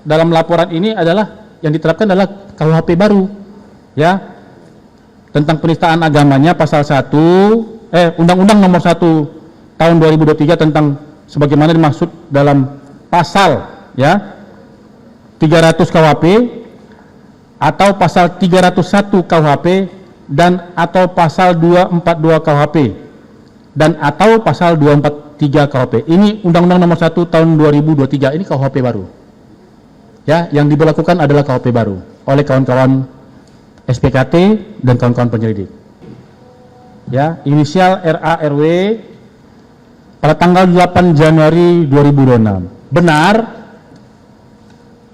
dalam laporan ini adalah yang diterapkan adalah KUHP baru, ya, tentang penistaan agamanya pasal 1, Undang-Undang Nomor 1 Tahun 2023 tentang sebagaimana dimaksud dalam pasal, ya, 300 KUHP atau pasal 301 KUHP dan atau pasal 242 KUHP dan atau pasal 243 KUHP. Ini Undang-Undang Nomor 1 Tahun 2023, ini KUHP baru. Ya, yang diberlakukan adalah KUHP baru oleh kawan-kawan SPKT dan kawan-kawan penyelidik. Ya, inisial RARW pada tanggal 8 Januari 2026. Benar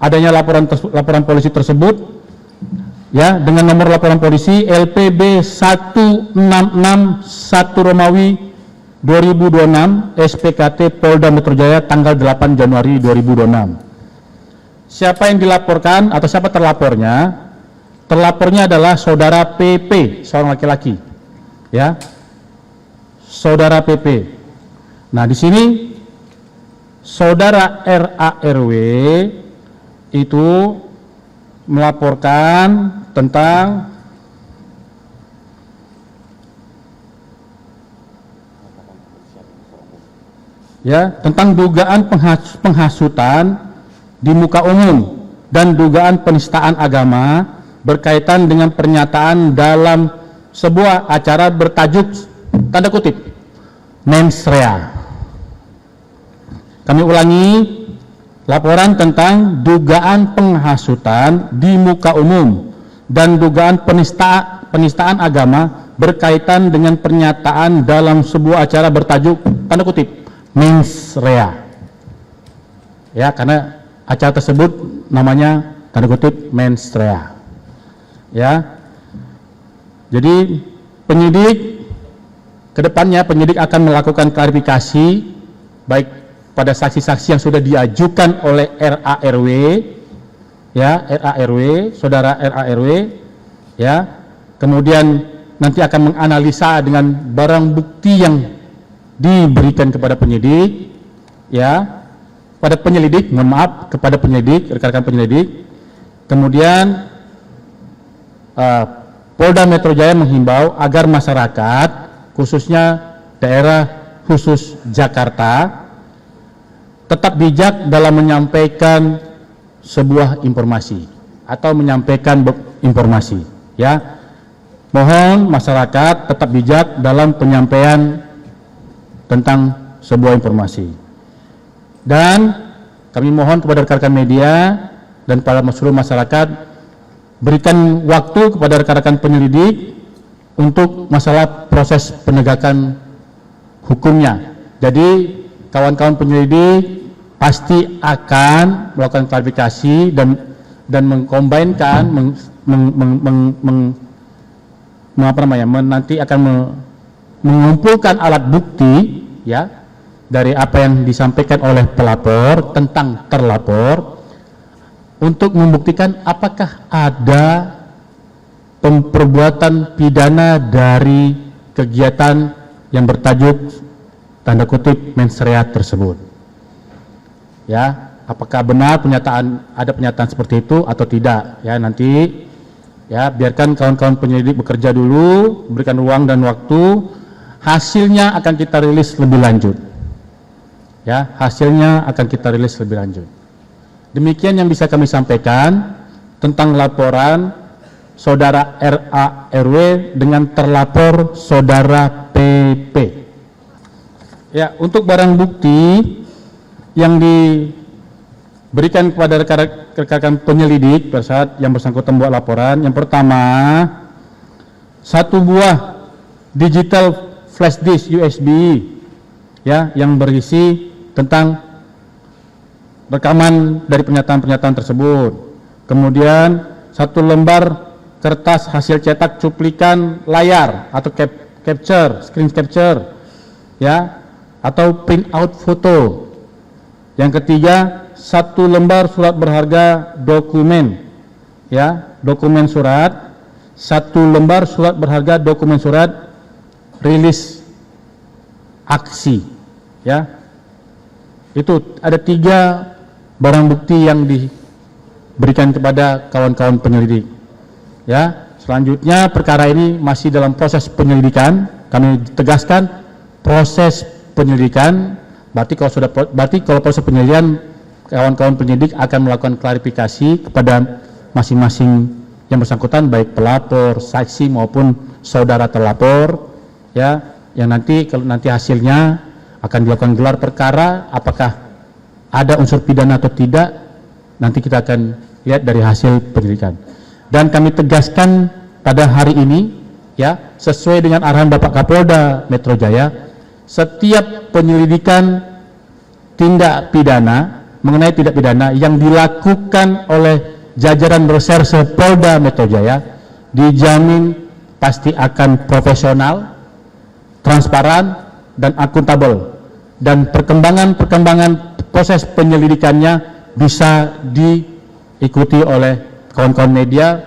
adanya laporan polisi tersebut, ya, dengan nomor laporan polisi LPB 1661 Romawi 2026 SPKT Polda Metro Jaya tanggal 8 Januari 2026. Siapa yang dilaporkan atau siapa terlapornya? Terlapornya adalah saudara PP, seorang laki-laki, ya, saudara PP. Nah, di sini saudara RARW itu melaporkan tentang tentang dugaan penghasutan di muka umum dan dugaan penistaan agama berkaitan dengan pernyataan dalam sebuah acara bertajuk tanda kutip mens rea. Kami ulangi, laporan tentang dugaan penghasutan di muka umum dan dugaan penistaan agama berkaitan dengan pernyataan dalam sebuah acara bertajuk tanda kutip mens rea. Ya, karena acara tersebut namanya tanda kutip mens rea. Ya. Jadi penyidik kedepannya akan melakukan klarifikasi baik pada saksi-saksi yang sudah diajukan oleh RARW, ya, RARW, saudara RARW, ya. Kemudian nanti akan menganalisa dengan barang bukti yang diberikan kepada penyidik, ya, pada penyelidik, mohon maaf, kepada penyelidik, rekan-rekan penyelidik. Kemudian Polda Metro Jaya menghimbau agar masyarakat, khususnya daerah khusus Jakarta, tetap bijak dalam menyampaikan sebuah informasi atau menyampaikan informasi, ya. Mohon masyarakat tetap bijak dalam penyampaian tentang sebuah informasi. Dan kami mohon kepada rekan-rekan media dan para seluruh masyarakat, berikan waktu kepada rekan-rekan penyelidik untuk masalah proses penegakan hukumnya. Jadi kawan-kawan penyelidik pasti akan melakukan klarifikasi dan mengkombinkan, nanti akan mengumpulkan alat bukti, ya, dari apa yang disampaikan oleh pelapor tentang terlapor untuk membuktikan apakah ada perbuatan pidana dari kegiatan yang bertajuk tanda kutip mens rea tersebut. Ya, apakah benar ada pernyataan seperti itu atau tidak? Ya, nanti, ya, biarkan kawan-kawan penyelidik bekerja dulu, berikan ruang dan waktu. Hasilnya akan kita rilis lebih lanjut. Ya, hasilnya akan kita rilis lebih lanjut. Demikian yang bisa kami sampaikan tentang laporan saudara RARW dengan terlapor saudara PP. Ya, untuk barang bukti yang diberikan kepada rekan-rekan penyelidik pada saat yang bersangkutan membuat laporan, yang pertama, satu buah digital flash disk USB, ya, yang berisi tentang rekaman dari pernyataan-pernyataan tersebut. Kemudian satu lembar kertas hasil cetak cuplikan layar atau screen capture, ya, atau print out foto. Yang ketiga, satu lembar surat berharga dokumen, ya, dokumen surat, satu lembar surat berharga dokumen surat rilis aksi, ya. Itu ada 3 barang bukti yang berikan kepada kawan-kawan penyelidik. Ya, selanjutnya perkara ini masih dalam proses penyelidikan. Kami tegaskan proses penyelidikan. Berarti kalau proses penyelidikan, kawan-kawan penyidik akan melakukan klarifikasi kepada masing-masing yang bersangkutan, baik pelapor, saksi maupun saudara terlapor. Ya, yang nanti kalau nanti hasilnya akan dilakukan gelar perkara, apakah ada unsur pidana atau tidak, nanti kita akan lihat dari hasil penyelidikan. Dan kami tegaskan pada hari ini, ya, sesuai dengan arahan Bapak Kapolda Metro Jaya, setiap penyelidikan tindak pidana mengenai tindak pidana yang dilakukan oleh jajaran reserse Polda Metro Jaya dijamin pasti akan profesional, transparan, dan akuntabel, dan perkembangan proses penyelidikannya bisa diikuti oleh kawan-kawan media,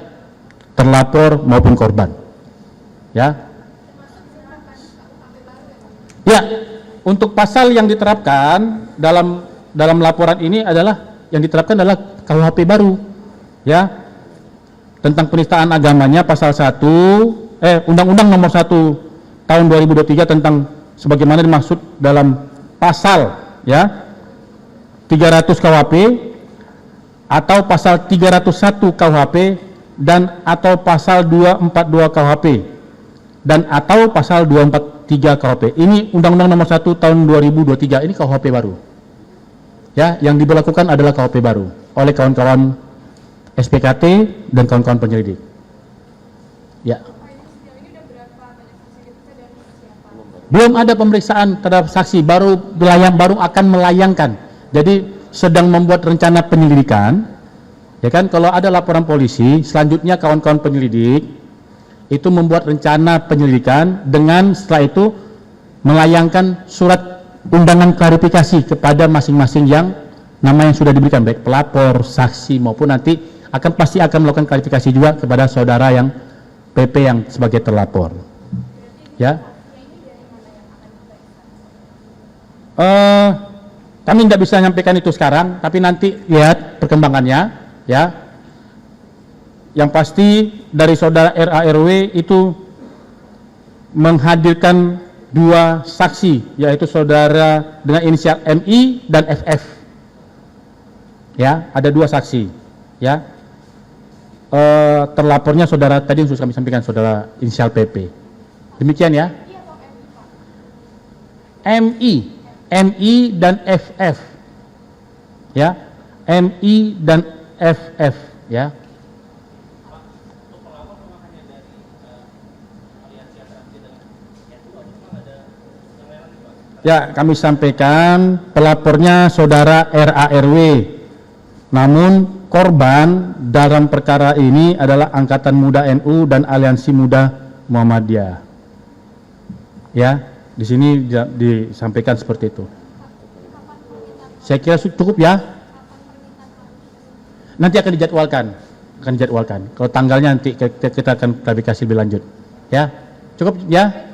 terlapor maupun korban. Ya. Ya, untuk pasal yang diterapkan dalam laporan ini yang diterapkan adalah KUHP baru. Ya. Tentang penistaan agamanya pasal 1 Undang-Undang Nomor 1 Tahun 2023 tentang sebagaimana dimaksud dalam pasal, ya, 300 KUHP atau pasal 301 KUHP dan atau pasal 242 KUHP dan atau pasal 243 KUHP. Ini Undang-Undang Nomor 1 Tahun 2023, ini KUHP baru. Ya, yang diberlakukan adalah KUHP baru oleh kawan-kawan SPKT dan kawan-kawan penyelidik. Ya. Belum ada pemeriksaan terhadap saksi, baru akan melayangkan. Jadi sedang membuat rencana penyelidikan. Ya kan, kalau ada laporan polisi, selanjutnya kawan-kawan penyelidik itu membuat rencana penyelidikan dengan setelah itu melayangkan surat undangan klarifikasi kepada masing-masing yang nama yang sudah diberikan, baik pelapor, saksi maupun nanti pasti akan melakukan klarifikasi juga kepada saudara yang PP yang sebagai terlapor. Ya. Kami tidak bisa menyampaikan itu sekarang, tapi nanti lihat perkembangannya, ya. Yang pasti dari saudara RARW itu menghadirkan 2 saksi, yaitu saudara dengan inisial MI dan FF. Ya, ada 2 saksi, ya. Terlapornya saudara tadi yang sudah kami sampaikan, saudara inisial PP. Demikian ya. MI dan FF, ya, MI dan FF, ya. Ya, kami sampaikan pelapornya saudara RARW, namun korban dalam perkara ini adalah Angkatan Muda NU dan Aliansi Muda Muhammadiyah. Ya. Di sini disampaikan seperti itu. Saya kira cukup ya. Nanti akan dijadwalkan. Kalau tanggalnya nanti kita akan klarifikasi lebih lanjut. Ya, cukup ya.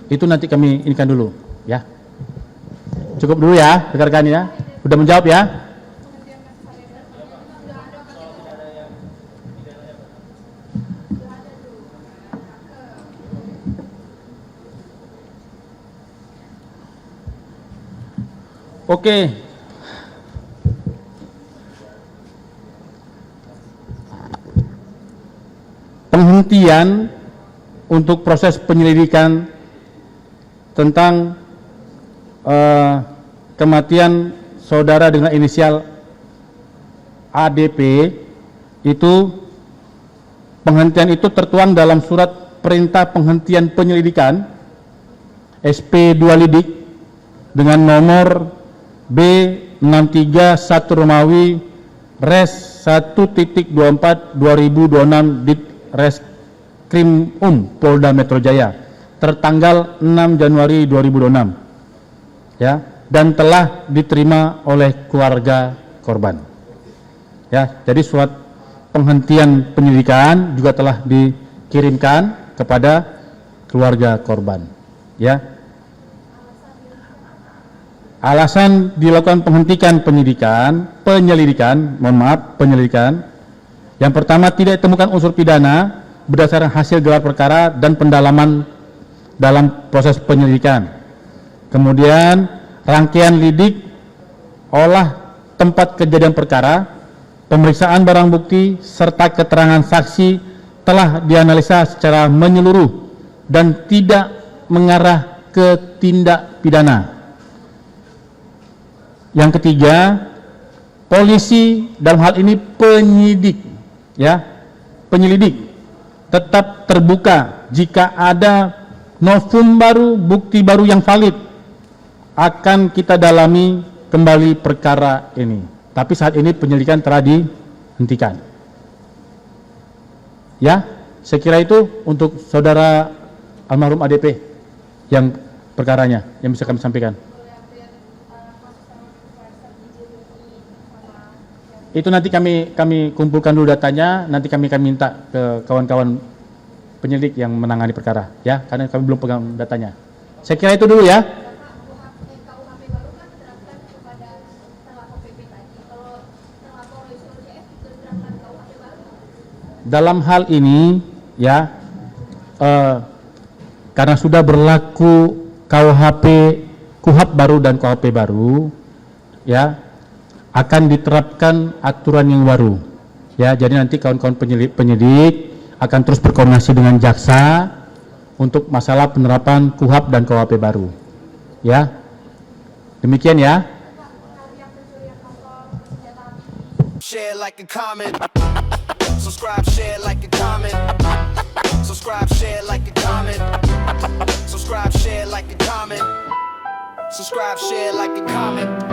Itu nanti kami inikan dulu. Ya, cukup dulu ya, rekan-rekan ya. Udah menjawab ya. Oke. Penghentian untuk proses penyelidikan tentang kematian saudara dengan inisial ADP itu, penghentian itu tertuang dalam surat perintah penghentian penyelidikan SP 2 Lidik dengan nomor B631 Romawi Res 1.24 2026 di Reskrim Polda Metro Jaya tertanggal 6 Januari 2026, ya, dan telah diterima oleh keluarga korban. Ya, jadi surat penghentian penyelidikan juga telah dikirimkan kepada keluarga korban. Ya. alasan dilakukan penghentian penyelidikan. Yang pertama, tidak ditemukan unsur pidana berdasarkan hasil gelar perkara dan pendalaman dalam proses penyelidikan. Kemudian, rangkaian lidik, olah tempat kejadian perkara, pemeriksaan barang bukti, serta keterangan saksi telah dianalisa secara menyeluruh dan tidak mengarah ke tindak pidana. Yang ketiga, polisi dalam hal ini penyelidik tetap terbuka jika ada novum baru, bukti baru yang valid, akan kita dalami kembali perkara ini. Tapi saat ini penyelidikan telah dihentikan. Ya, saya kira itu untuk saudara almarhum ADP yang perkaranya yang bisa kami sampaikan. Itu nanti kami kumpulkan dulu datanya, nanti kami akan minta ke kawan-kawan penyelidik yang menangani perkara, ya, karena kami belum pegang datanya. Saya kira itu dulu ya. Dalam hal ini, ya, karena sudah berlaku KUHP baru dan KUHP baru, ya, akan diterapkan aturan yang baru, ya. Jadi nanti kawan-kawan penyidik akan terus berkoordinasi dengan jaksa untuk masalah penerapan KUHP dan KUHP baru, ya. Demikian ya. Share, like, and comment. Subscribe, share, like, and comment. Subscribe, share, like, and comment. Subscribe, share, like, and comment. Subscribe, share, like, and comment.